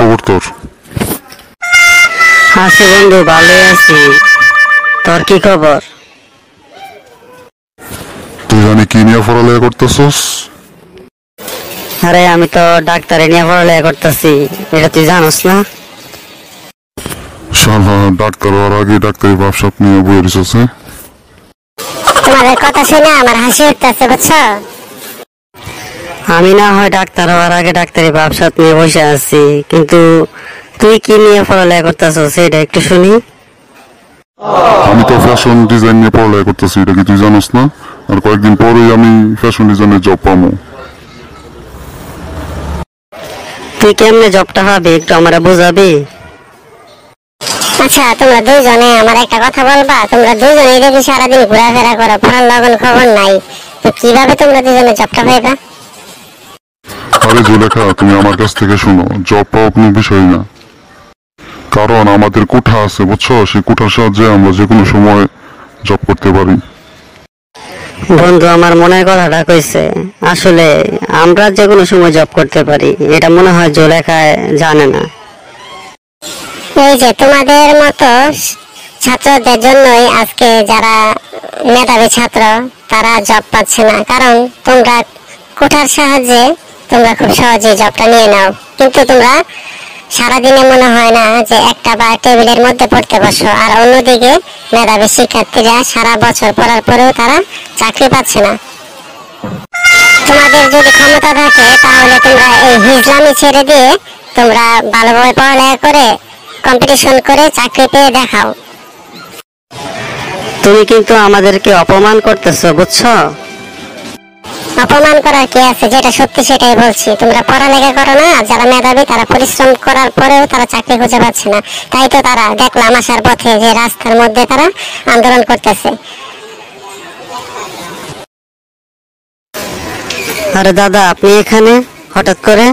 খবর তোর? আছি বন্ধু, ভালোই আছি। তোর কি খবর? তুই জানি কি নিয়ে পড়ালেখা করতেছস? আরে আমি তো ডাক্তারি নিয়ে পড়ালেখা করতেছি, এটা তুই জানোস না? শালা ডাক্তার হওয়ার আগে ডাক্তারি ব্যবসা নিয়ে বইয়ে রেছিস। তোমাদের কথা শুনে আমার হাসি উঠতেছে, বুঝছো? আমি না হয় ডাক্তার হওয়ার আগে ডাক্তারি ব্যবসা নিয়ে বসে আছি, কিন্তু তুই কি নিয়ে পড়ালেখা করতেছস সেটা একটু শুনি। আমি তো ফ্যাশন ডিজাইন নিয়ে পড়ালেখা করতেছি, এটা কি তুই জানোস না? আর কয়েকদিন পরেই আমি ফ্যাশন ডিজাইনের জব পাবো। তুই কেমনে জবটা হবে একটু আমরা বোঝাবি? আচ্ছা, তোমরা দুইজনে আমার একটা কথা বলবা। তোমরা দুইজনে যদি সারাদিন ঘোরাফেরা করো, পড়ার লগন খবর নাই, তো কিভাবে তোমরা দুজনে জবটা পাইবা? আরে জুলেখা, তুমি আমার কাছ থেকে শোনো, জব পাওয়া কোনো বিষয় না। কারণ আমাদের কোঠা আছে, বুঝছো? সেই কোঠার সাহায্যে আমরা যে কোনো সময় জব করতে পারি। বন্ধু আমার মনের কথাটা কইছে। আসলে আমরা যে কোনো সময় জব করতে পারি, এটা মনে হয় জোলেখায় জানে না। এই যে তোমাদের মতো ছাত্রদের জন্যই আজকে যারা মেধাবী ছাত্র তারা জব পাচ্ছে না, কারণ তোমরা কোঠার সাহায্যে তোমরা খুব সহজেই জবটা নিয়ে নাও। কিন্তু তোমরা সারাদিনে মনে হয় না যে একটা বা টেবিলের মধ্যে পড়তে বসো, আর অন্যদিকে মেধাবী শিক্ষার্থীরা সারা বছর পড়ার পরেও তারা চাকরি পাচ্ছে না। তোমাদের যদি ক্ষমতা থাকে তাহলে তোমরা এই হিজলামি ছেড়ে দিয়ে তোমরা ভালোভাবে পড়ালেখা করে কম্পিটিশন করে চাকরি পেয়ে দেখাও। তুমি কিন্তু আমাদেরকে অপমান করতেছো, বুঝছো? অপমান করার কি আছে? যেটা সত্যি সেটাই বলছি। তোমরা পড়ালেখা করো না, যারা মেধাবী তারা পরিশ্রম করার পরেও তারা চাকরি খুঁজে পাচ্ছে না। তাই তো তারা দেখলাম আসার পথে যে রাস্তার মধ্যে তারা আন্দোলন করতেছে। আরে দাদা, আপনি এখানে হঠাৎ করে?